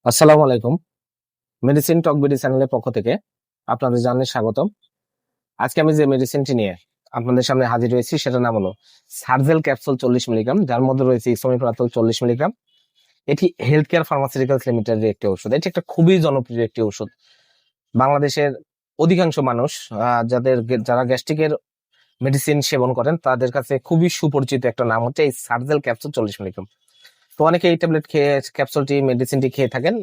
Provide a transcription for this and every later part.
আসসালামু আলাইকুম। মেডিসিন টক বিডি চ্যানেলের পক্ষ থেকে আপনাদের জানাই স্বাগতম। আজকে আমি যে মেডিসিনটি নিয়ে আপনাদের সামনে হাজির হয়েছি সেটার নাম হলো সার্জেল ক্যাপসুল 40 মিলিগ্রাম, যার মধ্যে রয়েছে ইসোমিপ্রাজল 40 মিলিগ্রাম। এটি হেলথ কেয়ার ফার্মাসিউটিক্যালস লিমিটেডের একটি ওষুধ। এটি একটা খুবই জনপ্রিয় একটি ওষুধ। বাংলাদেশের অধিকাংশ মানুষ যারা গ্যাস্ট্রিকের মেডিসিন সেবন করেন তাদের কাছে খুবই সুপরিচিত একটা নাম হচ্ছে এই সার্জেল ক্যাপসুল 40 মিলিগ্রাম। তো অনেকে এই ট্যাবলেট খেয়ে ক্যাপসুলটি মেডিসিনটি খেয়ে থাকেন।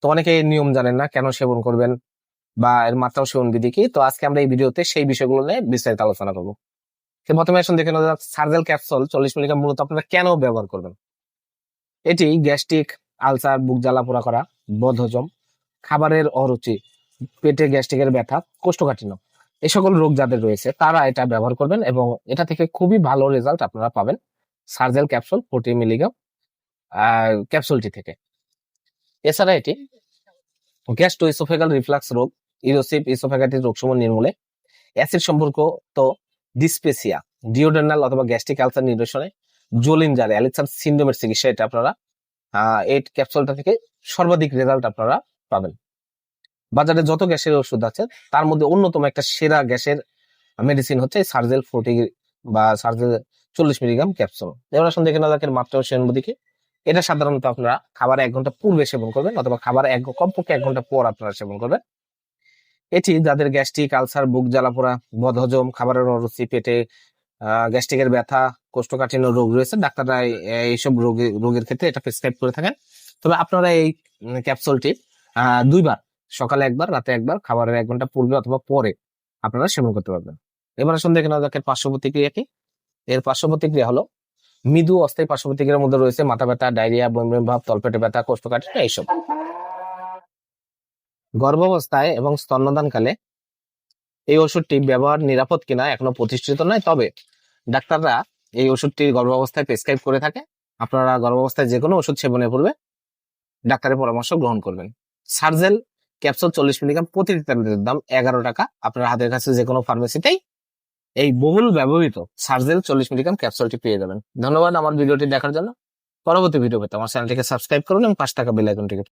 তো অনেকে এই নিয়ম জানেন না, কেন সেবন করবেন বা এর মাত্রা ও সেবন বিধি কি। তো আজকে আমরা এই ভিডিওতে সেই বিষয়গুলো নিয়ে বিস্তারিত আলোচনা করবো। তো প্রথমে আসুন দেখে নেওয়া যাক সার্জেল ক্যাপসুল 40 মিলিগ্রাম মূলত আপনারা কেন ব্যবহার করবেন। এটি গ্যাস্ট্রিক, আলসার, বুক জ্বালা পোড়া করা, বদহজম, খাবারের অরুচি, পেটে গ্যাস্ট্রিকের ব্যথা, কোষ্ঠকাঠিন্য, এই সকল রোগ যাদের রয়েছে তারা এটা ব্যবহার করবেন এবং এটা থেকে খুবই ভালো রেজাল্ট আপনারা পাবেন সার্জেল ক্যাপসুল 40 মিলিগ্রাম ক্যাপসুলটি থেকে। এছাড়া এটি গ্যাস্ট্রোইসোফেগাল রিফ্লাক্স রোগ, ইরোসিভ ইসোফেগাইটিস রোগসমূহ নির্মূলে, অ্যাসিড সম্পর্কিত ডিসপেসিয়া, ডিওডার্নাল অথবা গ্যাস্ট্রিক আলসার নিরসনে, জোলিনজার অ্যালিসার সিন্ড্রোমের চিকিৎসা এটা আপনারা এই ক্যাপসুলটা থেকে সর্বাধিক রেজাল্ট আপনারা পাবেন। বাজারে যত গ্যাসের ওষুধ আছে তার মধ্যে অন্যতম একটা সেরা গ্যাসের মেডিসিন হচ্ছে সার্জেল 40 বা সার্জেল 40 মিলিগ্রাম ক্যাপসুল। এবার আসুন দেখে নেওয়া যাক এর মাত্রা ও সেবন বিধি কি। এটা সাধারণত আপনারা খাবার 1 ঘন্টা পূর্বে সেবন করবেন অথবা খাবার কমপক্ষে 1 ঘন্টা পর আপনারা সেবন করবেন। এটি যাদের গ্যাস্ট্রিক, আলসার, বুক জ্বালা পোড়া, বদহজম, খাবারের অরুচি, পেটে গ্যাস্ট্রিকের ব্যথা, কোষ্ঠকাঠিন্য রোগ রয়েছে, ডাক্তাররা এইসব রোগের ক্ষেত্রে এটা প্রেসক্রাইব করে থাকেন। তবে আপনারা এই ক্যাপসুলটি 2 বার, সকালে 1 বার, রাতে 1 বার, খাবারের 1 ঘন্টা পূর্বে অথবা পরে আপনারা সেবন করতে পারবেন। এবার আসুন দেখে নেওয়া যাক এর পার্শ্ব প্রতিক্রিয়া কি। এর পার্শ্ব প্রতিক্রিয়া হলো মৃদু অস্থায়ী পার্শ্ব প্রতিক্রিয়ার মধ্যে রয়েছে মাথা ব্যথা, ডায়রিয়া, বমি বমি ভাব, তলপেটে ব্যথা, কোষ্ঠকাঠিন্য এইসব। গর্ভাবস্থায় এবং স্তন্যদানকালে এই ওষুধটি ব্যবহার নিরাপদ কিনা এখনো প্রতিষ্ঠিত নয়, তবে ডাক্তাররা এই ওষুধটি গর্ভাবস্থায় প্রেসক্রাইব করে থাকে। আপনারা গর্ভাবস্থায় যে কোনো ওষুধ সেবনের পূর্বে ডাক্তারের পরামর্শ গ্রহণ করবেন। সার্জেল ক্যাপসুল 40 মিলিগ্রাম প্রতিটি ট্যাবলেটের দাম 11 টাকা। আপনার হাতের কাছে যে কোনো ফার্মেসিতেই এই বহুল ব্যবহৃত সার্জেল 40 মিলিগ্রাম ক্যাপসুলটি পেয়ে যাবেন। ধন্যবাদ আমার ভিডিওটি দেখার জন্য। পরবর্তী ভিডিও পেতে আমার চ্যানেলটিকে সাবস্ক্রাইব করুন এবং পাশে থাকা বেল আইকনটিকে